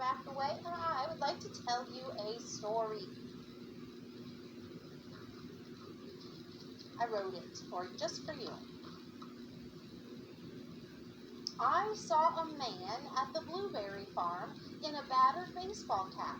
back away? I would like to tell you a story. I wrote it just for you. I saw a man at the blueberry farm in a battered baseball cap.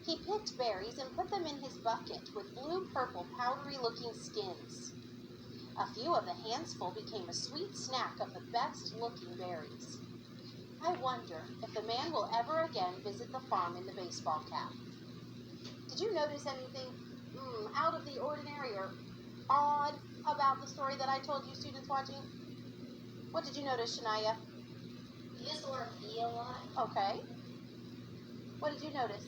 He picked berries and put them in his bucket with blue-purple, powdery-looking skins. A few of the handsful became a sweet snack of the best-looking berries. I wonder if the man will ever again visit the farm in the baseball cap. Did you notice anything out of the ordinary or odd about the story that I told you, students watching? What did you notice, Shania? You used the word "be" a lot. Okay. What did you notice?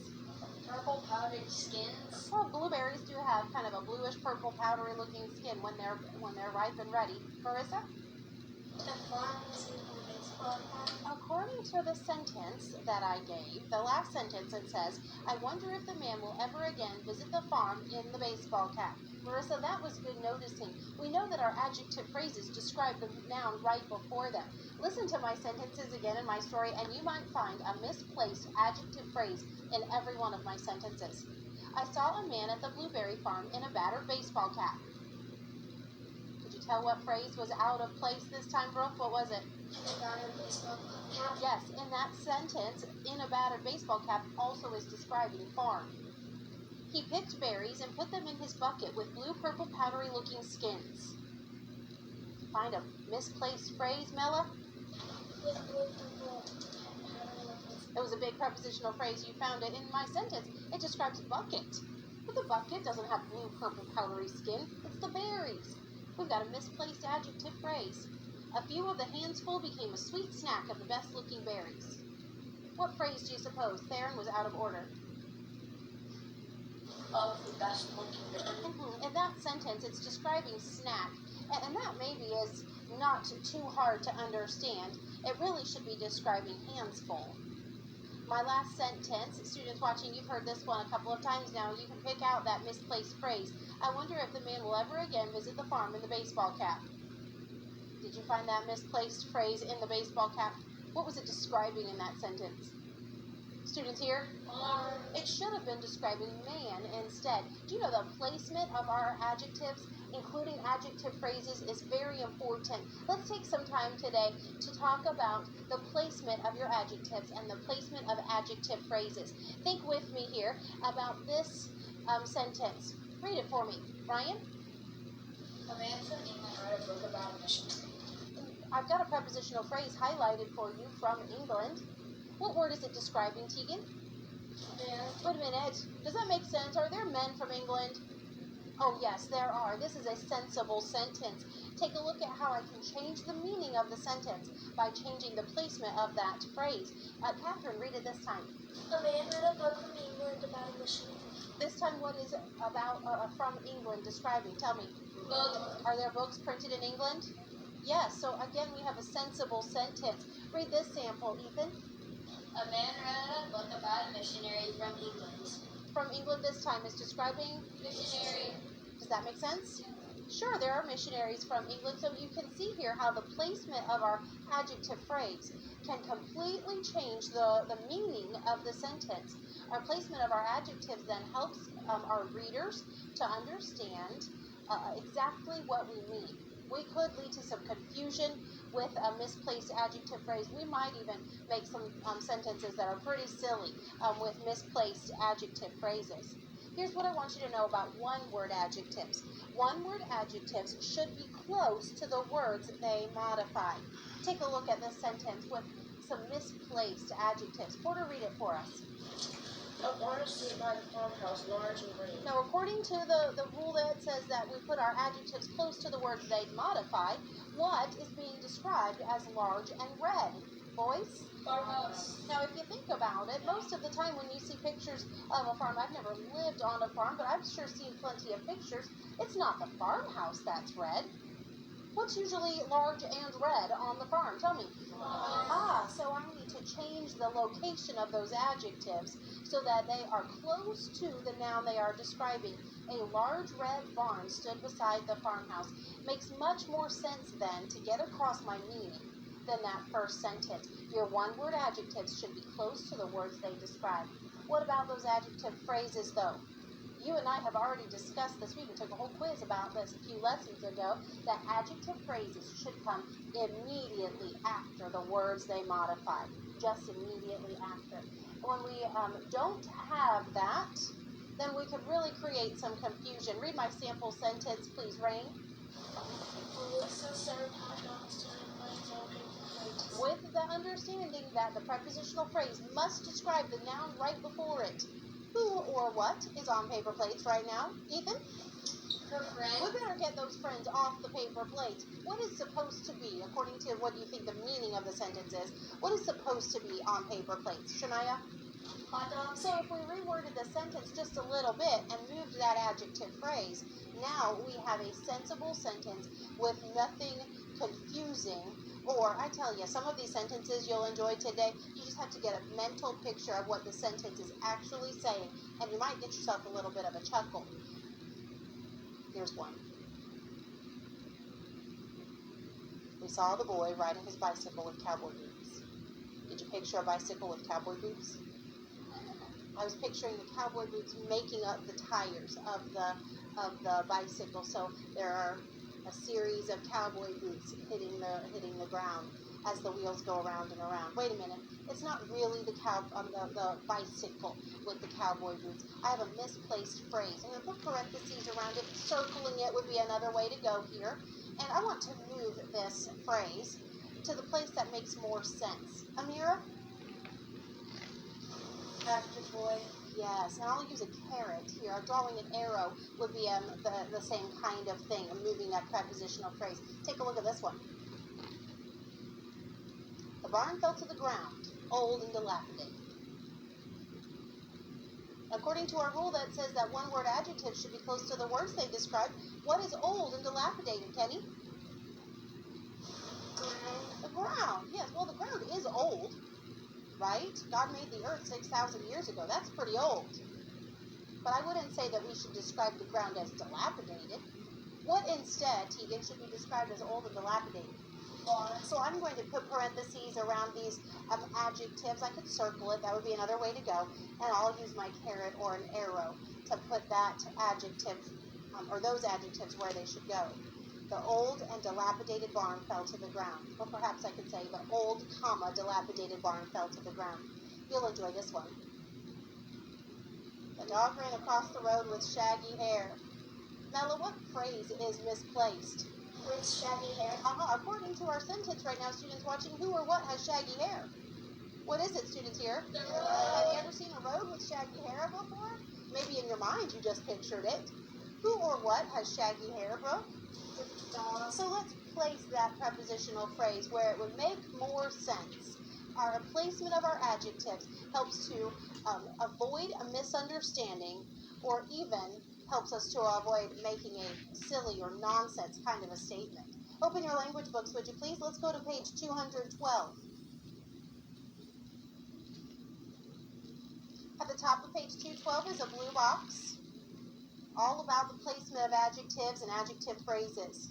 Purple powdered skins. Well, blueberries do have kind of a bluish purple powdery looking skin when they're ripe and ready. Marissa? The farm was in the baseball cap. According to the sentence that I gave, the last sentence, it says, I wonder if the man will ever again visit the farm in the baseball cap. Marissa, that was good noticing. We know that our adjective phrases describe the noun right before them. Listen to my sentences again in my story, and you might find a misplaced adjective phrase in every one of my sentences. I saw a man at the blueberry farm in a battered baseball cap. Could you tell what phrase was out of place this time, Brooke? What was it? In a battered baseball cap. Yes, in that sentence, in a battered baseball cap also is describing farm. He picked berries and put them in his bucket with blue-purple powdery-looking skins. Find a misplaced phrase, Mella? With blue-purple powdery-looking. It was a big prepositional phrase. You found it in my sentence. It describes bucket. But the bucket doesn't have blue-purple powdery skin. It's the berries. We've got a misplaced adjective phrase. A few of the hands full became a sweet snack of the best-looking berries. What phrase do you suppose Theron was out of order? Of the best-looking berries. In that sentence, it's describing snack, and that maybe is not too hard to understand. It really should be describing hands full. My last sentence, students watching, you've heard this one a couple of times now. You can pick out that misplaced phrase. I wonder if the man will ever again visit the farm in the baseball cap. Did you find that misplaced phrase in the baseball cap? What was it describing in that sentence? Students here? It should have been describing man instead. Do you know the placement of our adjectives, including adjective phrases, is very important. Let's take some time today to talk about the placement of your adjectives and the placement of adjective phrases. Think with me here about this sentence. Read it for me. Ryan? A man from England wrote a book about a missionary. I've got a prepositional phrase highlighted for you from England. What word is it describing, Tegan? Man. Wait a minute. Does that make sense? Are there men from England? Oh, yes, there are. This is a sensible sentence. Take a look at how I can change the meaning of the sentence by changing the placement of that phrase. Catherine, read it this time. A man wrote a book from England about a missionary. This time, what is about from England describing? Tell me. Book. Are there books printed in England? Yes, so again, we have a sensible sentence. Read this sample, Ethan. A man wrote a book about a missionary from England. From England this time is describing Missionary. Does that make sense? Sure, there are missionaries from England, so you can see here how the placement of our adjective phrase can completely change the meaning of the sentence. Our placement of our adjectives then helps our readers to understand exactly what we mean. We could lead to some confusion with a misplaced adjective phrase. We might even make some sentences that are pretty silly with misplaced adjective phrases. Here's what I want you to know about one-word adjectives. One-word adjectives should be close to the words they modify. Take a look at this sentence with some misplaced adjectives. Porter, read it for us. A barn stood by the farmhouse, large and green. Now, according to the rule that says that we put our adjectives close to the words they modify, what is being described as large and red? Boys? Farmhouse. Now, if you think about it, most of the time when you see pictures of a farm, I've never lived on a farm, but I've sure seen plenty of pictures. It's not the farmhouse that's red. What's usually large and red on the farm? Tell me. So I need to change the location of those adjectives so that they are close to the noun they are describing. A large red barn stood beside the farmhouse. Makes much more sense then to get across my meaning than that first sentence. Your one-word adjectives should be close to the words they describe. What about those adjective phrases, though? You and I have already discussed this. We even took a whole quiz about this a few lessons ago, that adjective phrases should come immediately after the words they modify. Just immediately after. When we don't have that, then we could really create some confusion. Read my sample sentence, please, Rain. Melissa served hot dogs to her friends on paper plates. With the understanding that the prepositional phrase must describe the noun right before it. Who or what is on paper plates right now? Ethan? Her friend. We better get those friends off the paper plates. What is supposed to be, according to what you think the meaning of the sentence is, what is supposed to be on paper plates? Shania? Hot dogs. So if we reworded the sentence just a little bit and moved that adjective phrase, now we have a sensible sentence with nothing confusing. Or, I tell you, some of these sentences you'll enjoy today, you just have to get a mental picture of what the sentence is actually saying, and you might get yourself a little bit of a chuckle. Here's one. We saw the boy riding his bicycle with cowboy boots. Did you picture a bicycle with cowboy boots? I was picturing the cowboy boots making up the tires of the bicycle. So there are a series of cowboy boots hitting the ground as the wheels go around and around. Wait a minute. It's not really the bicycle with the cowboy boots. I have a misplaced phrase. I'm going to put parentheses around it. Circling it would be another way to go here. And I want to move this phrase to the place that makes more sense. Amira? After boy. Yes, and I'll use a caret here. Drawing an arrow would be the same kind of thing, moving that prepositional phrase. Take a look at this one. The barn fell to the ground, old and dilapidated. According to our rule that says that one-word adjectives should be close to the words they describe, what is old and dilapidated, Kenny? Ground. The ground. Yes, well, the ground is old, right? God made the earth 6,000 years ago. That's pretty old. But I wouldn't say that we should describe the ground as dilapidated. What instead, Tegan, should be described as old and dilapidated? So I'm going to put parentheses around these adjectives. I could circle it. That would be another way to go. And I'll use my caret or an arrow to put that adjective, or those adjectives where they should go. The old and dilapidated barn fell to the ground. Or perhaps I could say the old, dilapidated barn fell to the ground. You'll enjoy this one. The dog ran across the road with shaggy hair. Nella, what phrase is misplaced? With shaggy hair. According to our sentence right now, students watching, who or what has shaggy hair? What is it, students here? The Have road. you ever seen a road with shaggy hair before? Maybe in your mind you just pictured it. Who or what has shaggy hair, Brooke? The dog. So let's place that prepositional phrase where it would make more sense. Our placement of our adjectives helps to avoid a misunderstanding, or even helps us to avoid making a silly or nonsense kind of a statement. Open your language books, would you please? Let's go to page 212. At the top of page 212 is a blue box, all about the placement of adjectives and adjective phrases.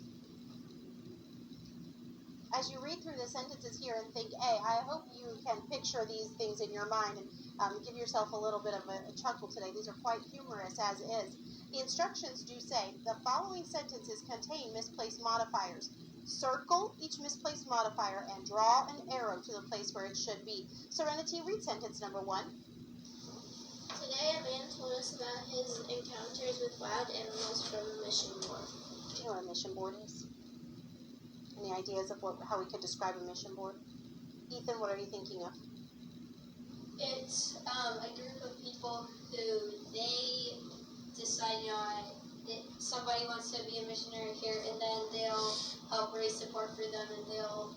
As you read through the sentences here and think, hey, I hope you can picture these things in your mind and give yourself a little bit of a chuckle today. These are quite humorous as is. The instructions do say the following sentences contain misplaced modifiers. Circle each misplaced modifier and draw an arrow to the place where it should be. Serenity, read sentence number 1. Today a man told us about his encounters with wild animals from a mission board. Do you know what a mission board is? Any ideas of how we could describe a mission board? Ethan, what are you thinking of? It's a group of people who they decide, that somebody wants to be a missionary here, and then they'll help raise support for them, and they'll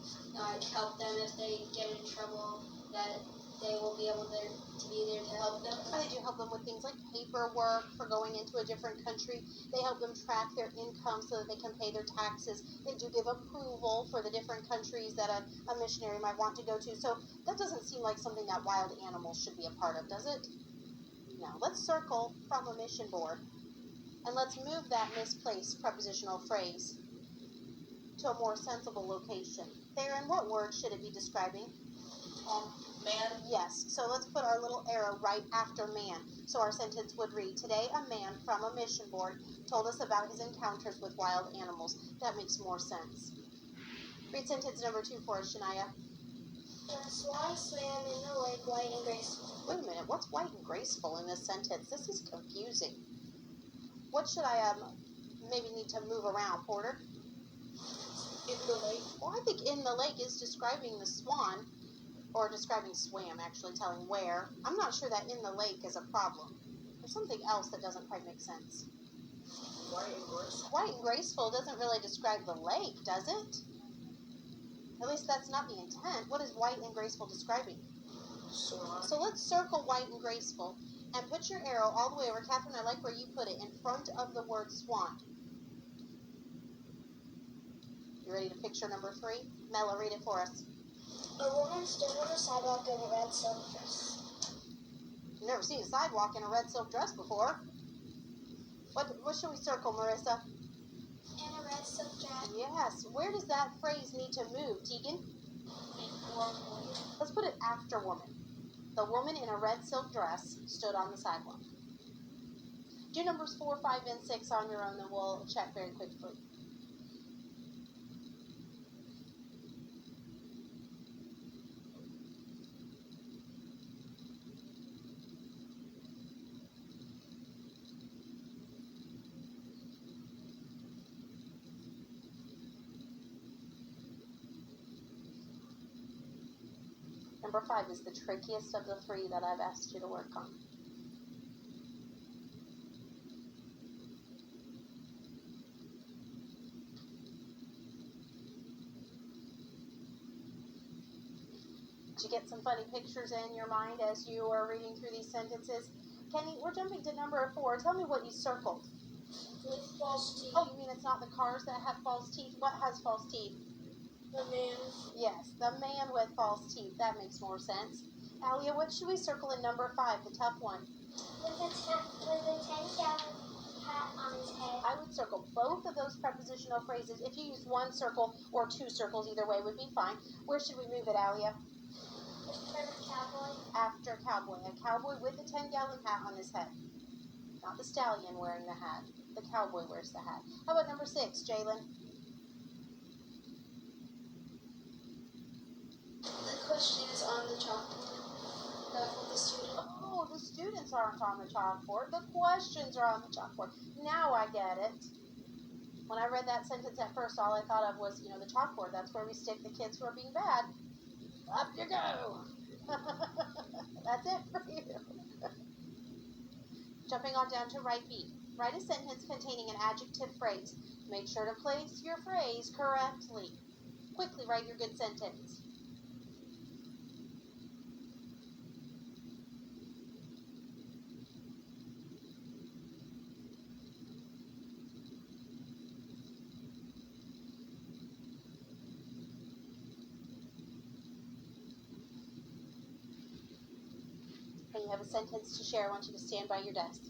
help them if they get in trouble, that they will be able to be there to help them. They do help them with things like paperwork for going into a different country. They help them track their income so that they can pay their taxes. They do give approval for the different countries that a missionary might want to go to. So that doesn't seem like something that wild animals should be a part of, does it? No. Let's circle from a mission board, and let's move that misplaced prepositional phrase to a more sensible location. Theron, what word should it be describing? Man. Yes, so let's put our little arrow right after man. So our sentence would read, today a man from a mission board told us about his encounters with wild animals. That makes more sense. Read sentence number 2 for us, Shania. The swan swam in the lake white and graceful. Wait a minute, what's white and graceful in this sentence? This is confusing. What should I maybe need to move around, Porter? In the lake. Well, I think in the lake is describing the swan, or describing swam, actually telling where. I'm not sure that in the lake is a problem. There's something else that doesn't quite make sense. White and graceful. White and graceful doesn't really describe the lake, does it? At least that's not the intent. What is white and graceful describing? Swan. So let's circle white and graceful and put your arrow all the way over. Catherine, I like where you put it, in front of the word swan. You ready to picture number 3? Mela, read it for us. A woman stood on the sidewalk in a red silk dress. You've never seen a sidewalk in a red silk dress before. What should we circle, Marissa? In a red silk dress. Yes. Where does that phrase need to move, Tegan? Let's put it after woman. The woman in a red silk dress stood on the sidewalk. Do numbers 4, 5, and 6 on your own, and we'll check very quickly. Number 5 is the trickiest of the 3 that I've asked you to work on. Did you get some funny pictures in your mind as you were reading through these sentences? Kenny, we're jumping to number 4. Tell me what you circled. With false teeth. Oh, you mean it's not the cars that have false teeth? What has false teeth? The man. Yes, the man with false teeth. That makes more sense. Alia, what should we circle in number 5, the tough one? With a 10-gallon hat on his head. I would circle both of those prepositional phrases. If you use one circle or 2 circles, either way would be fine. Where should we move it, Alia? In front of cowboy. After cowboy. A cowboy with a 10-gallon hat on his head. Not the stallion wearing the hat. The cowboy wears the hat. How about number 6, Jalen? The question is on the chalkboard. The student. Oh, the students aren't on the chalkboard. The questions are on the chalkboard. Now I get it. When I read that sentence at first, all I thought of was, the chalkboard. That's where we stick the kids who are being bad. Up you go. That's it for you. Jumping on down to right B. Write a sentence containing an adjective phrase. Make sure to place your phrase correctly. Quickly write your good sentence. And you have a sentence to share. I want you to stand by your desk.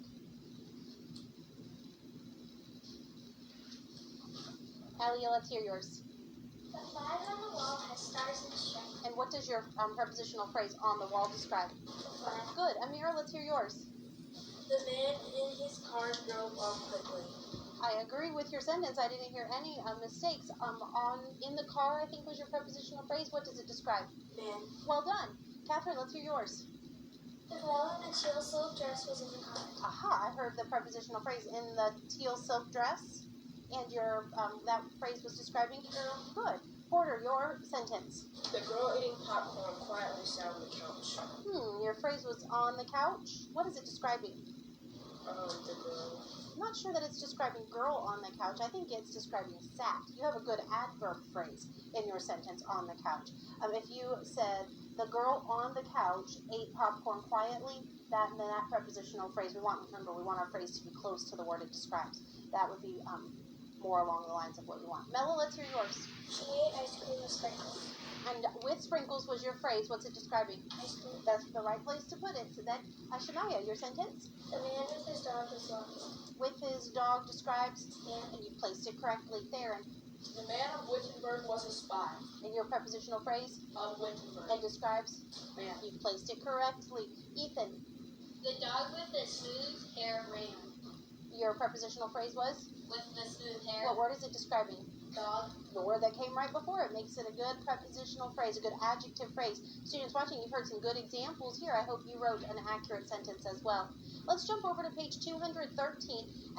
Alia, let's hear yours. The flag on the wall has stars and stripes. And what does your prepositional phrase on the wall describe? The flag. Good. Amira, let's hear yours. The man in his car drove off quickly. I agree with your sentence. I didn't hear any mistakes. In the car, I think was your prepositional phrase. What does it describe? Man. Well done. Catherine, let's hear yours. The girl in the teal silk dress was in the car. Aha, I heard the prepositional phrase in the teal silk dress. And your that phrase was describing the girl. Good. Porter, your sentence. The girl eating popcorn quietly sat on the couch. Your phrase was on the couch. What is it describing? The girl. I'm not sure that it's describing girl on the couch. I think it's describing sat. You have a good adverb phrase in your sentence, on the couch. If you said, the girl on the couch ate popcorn quietly, then that prepositional phrase, remember, we want our phrase to be close to the word it describes. That would be more along the lines of what we want. Mela, let's hear yours. She ate ice cream with sprinkles. And with sprinkles was your phrase. What's it describing? Ice cream. That's the right place to put it. So then, Shania, your sentence? The man with his dog was walking. With his dog describes, and you placed it correctly there. And The man of Wittenberg was a spy. And your prepositional phrase? Of Wittenberg. And describes? Man. You placed it correctly. Ethan, The dog with the smooth hair ran. your prepositional phrase was? With the smooth hair. What word is it describing? Dog. The word that came right before it makes it a good prepositional phrase, a good adjective phrase. Students watching, you've heard some good examples here. I hope you wrote an accurate sentence as well. Let's jump over to page 213.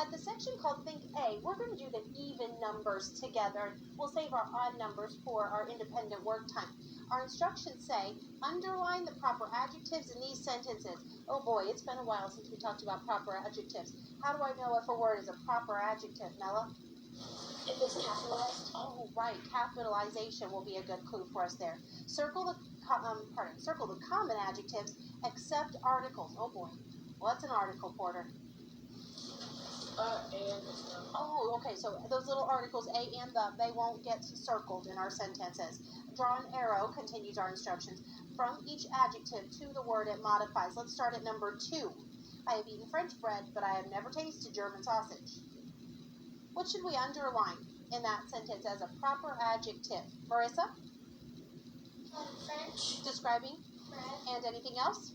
At the section called Think A, we're going to do the even numbers together. We'll save our odd numbers for our independent work time. Our instructions say, underline the proper adjectives in these sentences. Oh boy, it's been a while since we talked about proper adjectives. How do I know if a word is a proper adjective, Nella? If it's capitalized. Oh, right. Capitalization will be a good clue for us there. Circle the common adjectives except articles. Oh boy. What's an article, Porter? And stuff. Oh, okay. So those little articles, a and the, they won't get circled in our sentences. Draw an arrow, continues our instructions, from each adjective to the word it modifies. Let's start at number 2. I have eaten French bread, but I have never tasted German sausage. What should we underline in that sentence as a proper adjective? Marissa? French, Describing. bread, And anything else?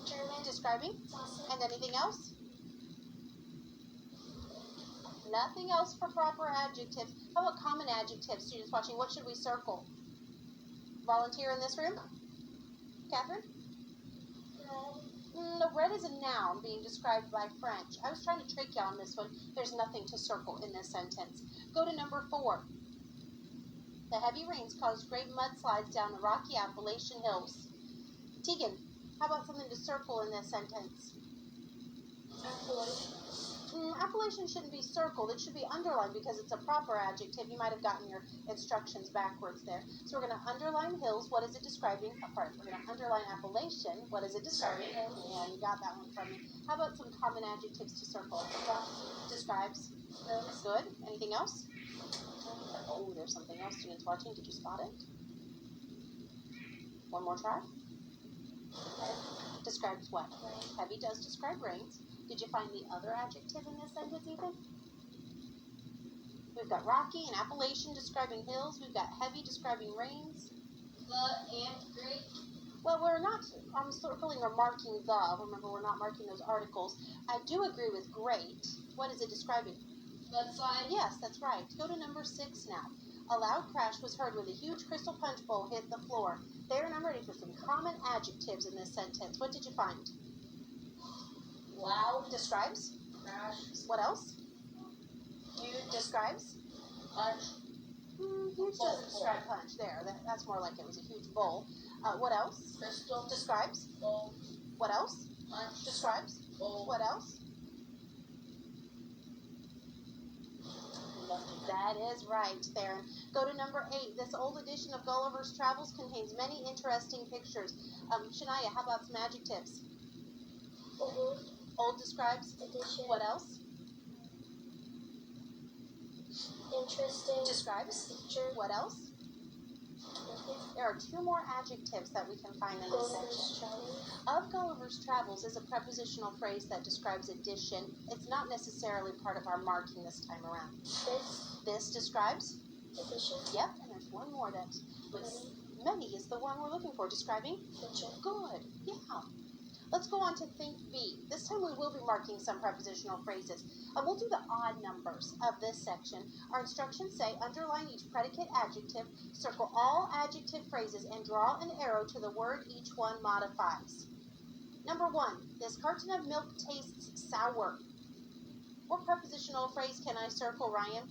German, Describing. sausage. And anything else? Nothing else for proper adjectives. How about common adjectives? Students watching, what should we circle? Volunteer in this room? Catherine? Bread, No, bread is a noun being described by French. I was trying to trick you on this one. There's nothing to circle in this sentence. Go to number 4. The heavy rains caused great mudslides down the rocky Appalachian hills. Tegan, how about something to circle in this sentence? appellation. Appellation shouldn't be circled. It should be underlined because it's a proper adjective. You might have gotten your instructions backwards there. So we're going to underline hills. What is it describing? We're going to underline appellation. What is it describing? Yeah, you got that one from me. How about some common adjectives to circle? Describes. Good. Anything else? Oh, there's something else. Students watching. Did you spot it? One more try. Describes what? Heavy does describe rains. Did you find the other adjective in this sentence, Ethan? We've got rocky and Appalachian describing hills. We've got heavy describing rains. The and great. Well, we're not circling or marking the. Remember, we're not marking those articles. I do agree with great. What is it describing? Mudslide. Yes, that's right. Go to number 6 now. A loud crash was heard when a huge crystal punch bowl hit the floor. There, and I'm ready for some common adjectives in this sentence. What did you find? Loud. Describes. Crash. What else? Huge. Describes. Punch. Huge doesn't describe punch. There, that's more like it was a huge bowl. What else? Crystal. Describes. Bowl. What else? Punch. Describes. Bowl. What else? Nothing. That is right, Theron. Go to number 8. This old edition of Gulliver's Travels contains many interesting pictures. Shania, how about some adjectives? Old, Old describes. edition, What else? interesting, Describes. picture, What else? There are 2 more adjectives that we can find in this section. Gulliver's Travels, Of Gulliver's Travels is a prepositional phrase that describes addition. It's not necessarily part of our marking this time around. This describes. edition, Yep, and there's one more that was many is the one we're looking for. Describing. picture, Good. Yeah. Let's go on to Think B. This time we will be marking some prepositional phrases. We'll do the odd numbers of this section. Our instructions say underline each predicate adjective, circle all adjective phrases, and draw an arrow to the word each one modifies. Number 1, this carton of milk tastes sour. What prepositional phrase can I circle, Ryan?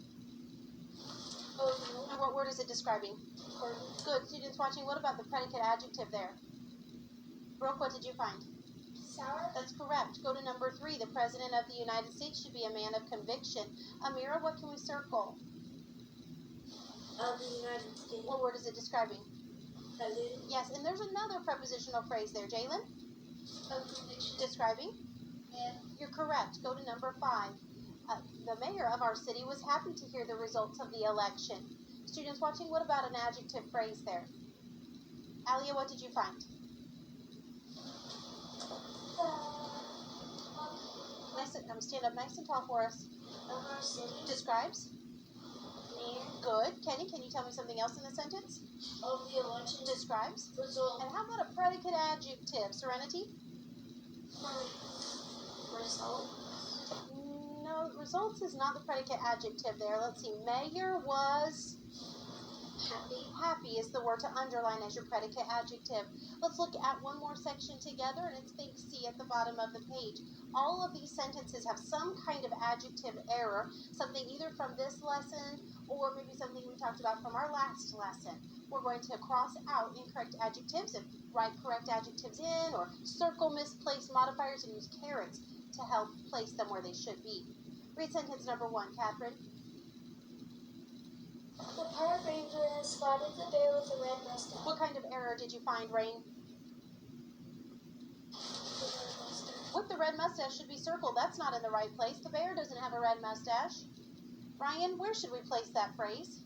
old, And what word is it describing? important, Good. Students watching, what about the predicate adjective there? Brooke, what did you find? sour, That's correct. Go to number 3. The President of the United States should be a man of conviction. Amira, what can we circle? of the United States, What word is it describing? president, Yes, and there's another prepositional phrase there. Jalen? Of conviction. Describing? And You're correct. Go to number 5. The mayor of our city was happy to hear the results of the election. Students watching, what about an adjective phrase there? Alia, what did you find? Stand up nice and tall for us. of our city, Describes? Good. Kenny, can you tell me something else in the sentence? Of the election Describes. result. And how about a predicate adjective? Serenity? Result. No, results is not the predicate adjective there. Let's see. Mayor was Happy. happy is the word to underline as your predicate adjective. Let's look at one more section together, and it's big C at the bottom of the page. All of these sentences have some kind of adjective error, something either from this lesson or maybe something we talked about from our last lesson. We're going to cross out incorrect adjectives and write correct adjectives in, or circle misplaced modifiers and use carets to help place them where they should be. Read sentence number 1, Catherine. The park ranger has spotted the bear with a red mustache. What kind of error did you find, Rain? With the red mustache should be circled. That's not in the right place. The bear doesn't have a red mustache. Ryan, where should we place that phrase?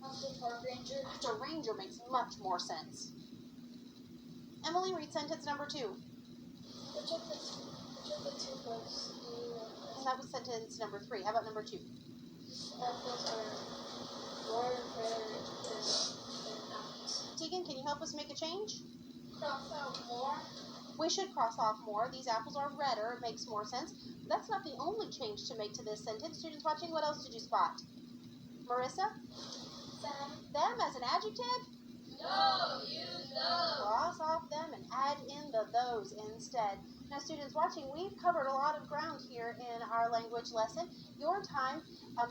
After park ranger. After ranger makes much more sense. Emily, read sentence number 2. Which of the two books do you want? And that was sentence number 3. How about number 2? Apples are more rare than apples. Tegan, can you help us make a change? Cross out more. We should cross off more. These apples are redder. It makes more sense. But that's not the only change to make to this sentence. Students watching, what else did you spot? Marissa? Them as an adjective? No, use those. Cross off them and add in the those instead. Now, students watching, we've covered a lot of ground here in our language lesson. Your time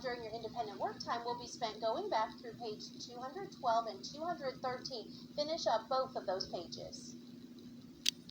during your independent work time will be spent going back through page 212 and 213. Finish up both of those pages.